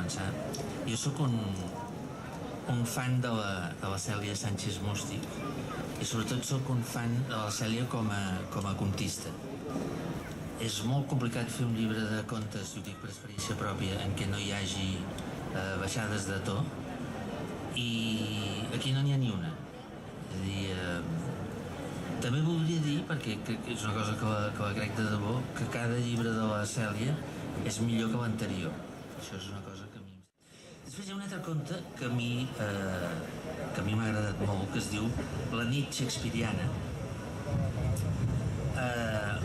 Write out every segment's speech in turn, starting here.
començar. Jo sóc un fan de la Cèlia Sánchez Mústic i sobretot sóc un fan de la Cèlia com a contista. És molt complicat fer un llibre de contes, ho dic per experiència pròpia, en què no hi hagi baixades de to, i aquí no n'hi ha ni una. És a dir, també voldria dir, perquè és una cosa que la crec de debò, que cada llibre de la Cèlia és millor que l'anterior. Això és una cosa que a mi... Després hi ha un altre conte que a mi m'ha agradat molt, que es diu La nit shakespeariana,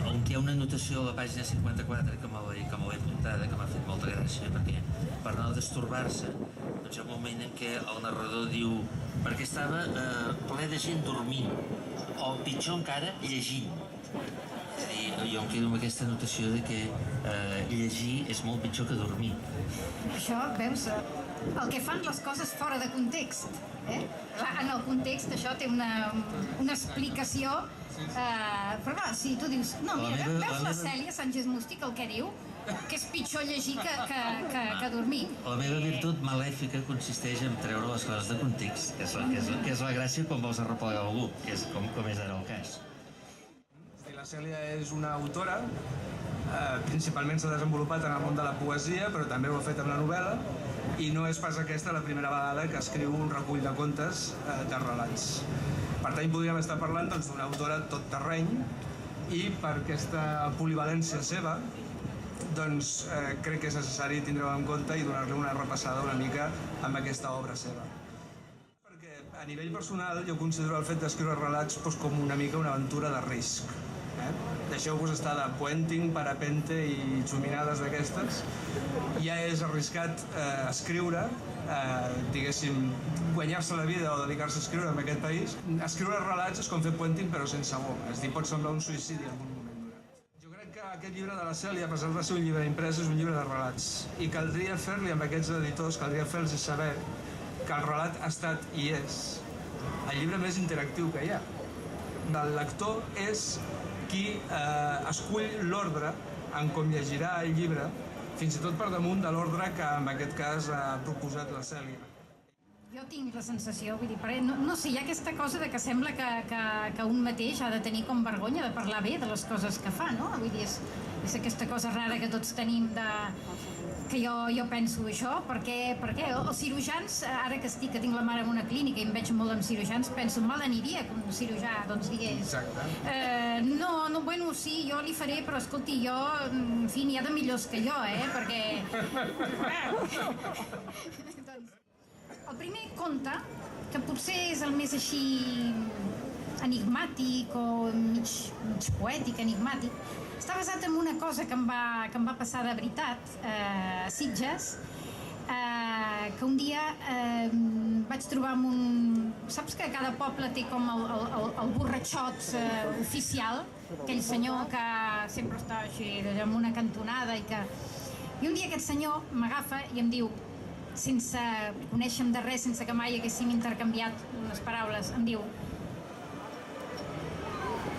on hi ha una anotació a la pàgina 54 que me l'he apuntada, que m'ha fet molta gràcia, perquè per no destorbar-se, doncs hi ha un moment en què el narrador diu perquè estava ple de gent dormint, o pitjor encara, llegint. És a dir, jo em quedo amb aquesta notació de que llegir és molt pitjor que dormir. Això, veus, el que fan les coses fora de context. Clar, en el context això té una explicació, però clar, si tu dius no, mira, veus la Cèlia Sánchez Mústic el que diu? Que és pitjor llegir que dormir. La meva virtut malèfica consisteix en treure les coses de context, que és la gràcia quan vols arreplegar algú, que és com és ara el cas. La Cèlia és una autora, principalment s'ha desenvolupat en el món de la poesia, però també ho ha fet amb la novel·la, i no és pas aquesta la primera vegada que escriu un recull de contes de relats. Per tant, podríem estar parlant d'una autora tot terreny, i per aquesta polivalència seva crec que és necessari tindre-ho en compte i donar-li una repassada una mica amb aquesta obra seva. Perquè a nivell personal jo considero el fet d'escriure relats com una mica una aventura de risc. Deixeu-vos estar de puenting, parapente i xuminades d'aquestes. Ja és arriscat escriure, diguéssim, guanyar-se la vida o dedicar-se a escriure en aquest país. Escriure relats és com fer puenting però sense bo, és a dir, pot semblar un suïcidi en un moment donat. Jo crec que aquest llibre de la Cèlia, a pesar de ser un llibre imprès, és un llibre de relats, i caldria fer-li amb aquests editors, caldria fer-los saber que el relat ha estat i és el llibre més interactiu que hi ha. El lector és qui escull l'ordre en com llegirà el llibre, fins i tot per damunt de l'ordre que en aquest cas ha proposat la Cèlia. Jo tinc la sensació, vull dir, no sé, hi ha aquesta cosa de que sembla que un mateix ha de tenir com vergonya de parlar bé de les coses que fa, no? Vull dir, és aquesta cosa rara que tots tenim que jo penso això, perquè els cirurgians, ara que tinc la mare en una clínica i em veig molt amb cirurgians, penso, mal aniria que un cirurgià digués no, bueno, sí, jo li faré, però escolti, jo, en fi, n'hi ha de millors que jo, perquè... El primer conte, que potser és el més així enigmàtic o mig poètic, enigmàtic, està basat en una cosa que em va passar de veritat a Sitges, que un dia vaig trobar amb un... Saps que cada poble té com el borratxot oficial, aquell senyor que sempre està així en una cantonada i un dia aquest senyor m'agafa i em diu, sense conèixer-me de res, sense que mai haguéssim intercanviat unes paraules, em diu: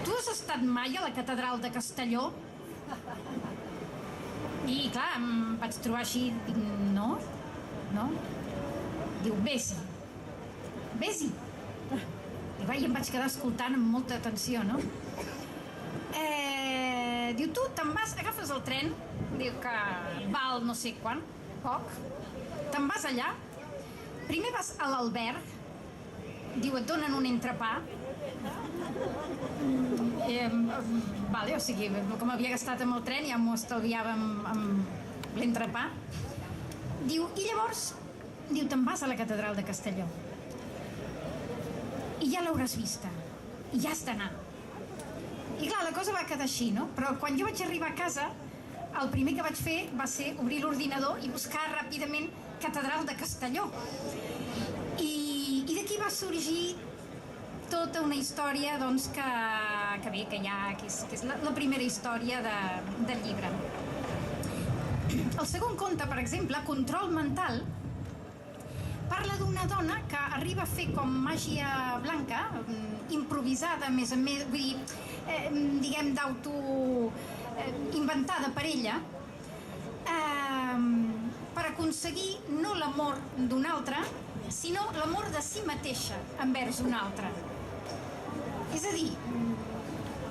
tu has estat mai a la catedral de Castelló? I clar, em vaig trobar així, dic, no. Diu, vés-hi. I em vaig quedar escoltant amb molta atenció, no? Diu, tu te'n vas, agafes el tren, diu que val no sé quant, poc, te'n vas allà, primer vas a l'alberg, diu, et donen un entrepà, o sigui, com havia gastat amb el tren ja m'ho estalviava amb l'entrepà, diu, i llavors, diu, te'n vas a la catedral de Castelló i ja l'hauràs vista i ja has d'anar. I clar, la cosa va quedar així, no? Però quan jo vaig arribar a casa, el primer que vaig fer va ser obrir l'ordinador i buscar ràpidament catedral de Castelló, i d'aquí va sorgir tota una història que és la primera història del llibre. El segon conte, per exemple, Control mental, parla d'una dona que arriba a fer com màgia blanca, improvisada, a més, vull dir, diguem, inventada per ella, per aconseguir no l'amor d'un altre, sinó l'amor de si mateixa envers un altre. És a dir,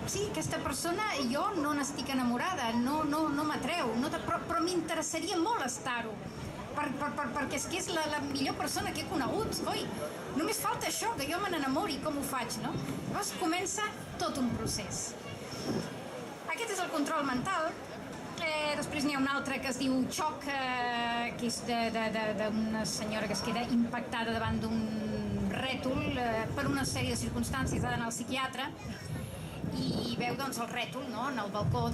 sí, aquesta persona, jo no n'estic enamorada, no m'atreu, però m'interessaria molt estar-ho, perquè és que és la millor persona que he conegut, oi? Només falta això, que jo me n'enamori, com ho faig, no? Llavors comença tot un procés. Aquest és el control mental. Després n'hi ha un altre que es diu xoc, que és d'una senyora que es queda impactada davant d'un rètol per una sèrie de circumstàncies, ha d'anar al psiquiatre i veu doncs el rètol en el balcó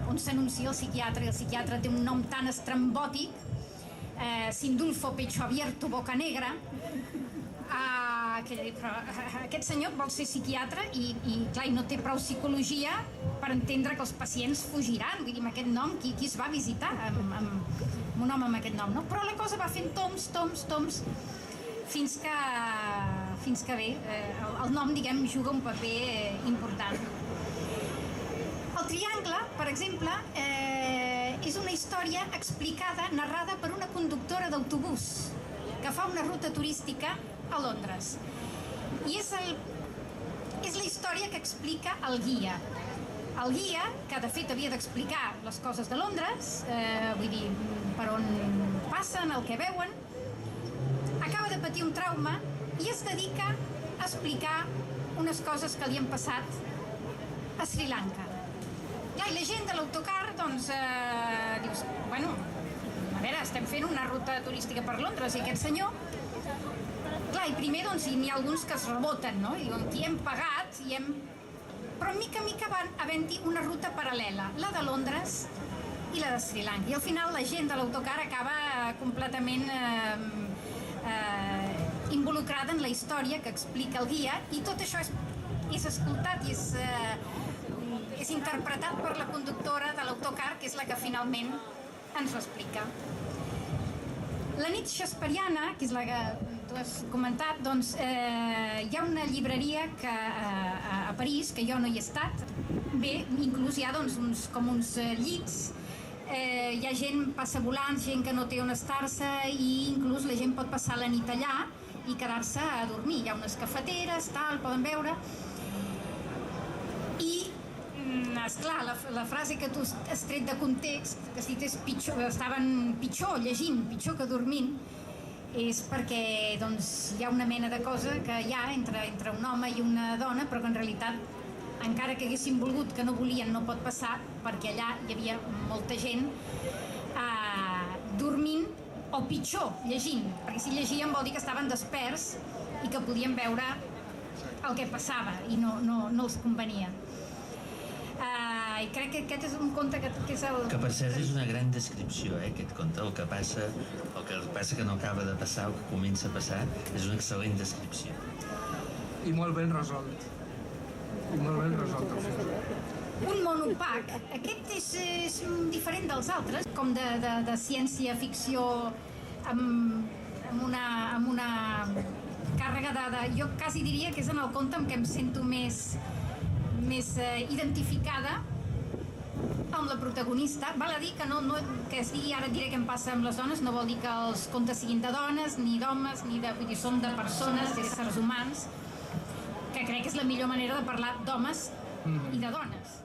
on s'anuncia el psiquiatre, i el psiquiatre té un nom tan estrambòtic, Sindulfo Pecho Abierto Boca Negra, que però aquest senyor vol ser psiquiatre i clar, no té prou psicologia per entendre que els pacients fugiran. Vull dir, amb aquest nom, qui es va visitar amb un home amb aquest nom, no? Però la cosa va fent toms, fins que bé, el nom, diguem, juga un paper important. El triangle, per exemple, és una història explicada, narrada per una conductora d'autobús que fa una ruta turística a Londres. I és la història que explica el guia. El guia, que de fet havia d'explicar les coses de Londres, vull dir, per on passen, el que veuen, acaba de patir un trauma i es dedica a explicar unes coses que li han passat a Sri Lanka. I la gent de l'autocar, doncs, dius, bueno, a veure, estem fent una ruta turística per Londres i aquest senyor... Clar, i primer, doncs, n'hi ha alguns que es reboten, no? I diuen, aquí hem pagat, però mica en mica van havent-hi una ruta paral·lela, la de Londres i la de Sri Lanka. I al final la gent de l'autocar acaba completament involucrada en la història que explica el guia, i tot això és escoltat i és interpretat per la conductora de l'autocar, que és la que finalment ens ho explica. La nit shakespeariana, que és la que tu has comentat, doncs hi ha una llibreria a París, que jo no hi he estat. Bé, inclús hi ha doncs uns llits, hi ha gent, passa volants, gent que no té on estar-se, i inclús la gent pot passar la nit allà i quedar-se a dormir. Hi ha unes cafeteres, poden veure. I esclar, la frase que tu has tret de context, que has dit estaven pitjor llegint, pitjor que dormint, és perquè doncs, hi ha una mena de cosa que hi ha entre un home i una dona, però que en realitat, encara que haguessin volgut, que no volien, no pot passar, perquè allà hi havia molta gent dormint, o pitjor, llegint, perquè si llegien vol dir que estaven desperts i que podien veure el que passava i no els convenia. I crec que aquest és un conte que és el... Que per cert és una gran descripció, aquest conte. El que passa que no acaba de passar, el que comença a passar, és una excel·lent descripció. I molt ben resolt. Un món opac. Aquest és diferent dels altres, com de ciència-ficció amb una càrrega de... Jo quasi diria que és en el conte en què em sento més identificada amb la protagonista. Val a dir que es digui, ara et diré què em passa amb les dones, no vol dir que els contes siguin de dones, ni d'homes, vull dir, són de persones, d'éssers humans, que crec que és la millor manera de parlar d'homes i de dones.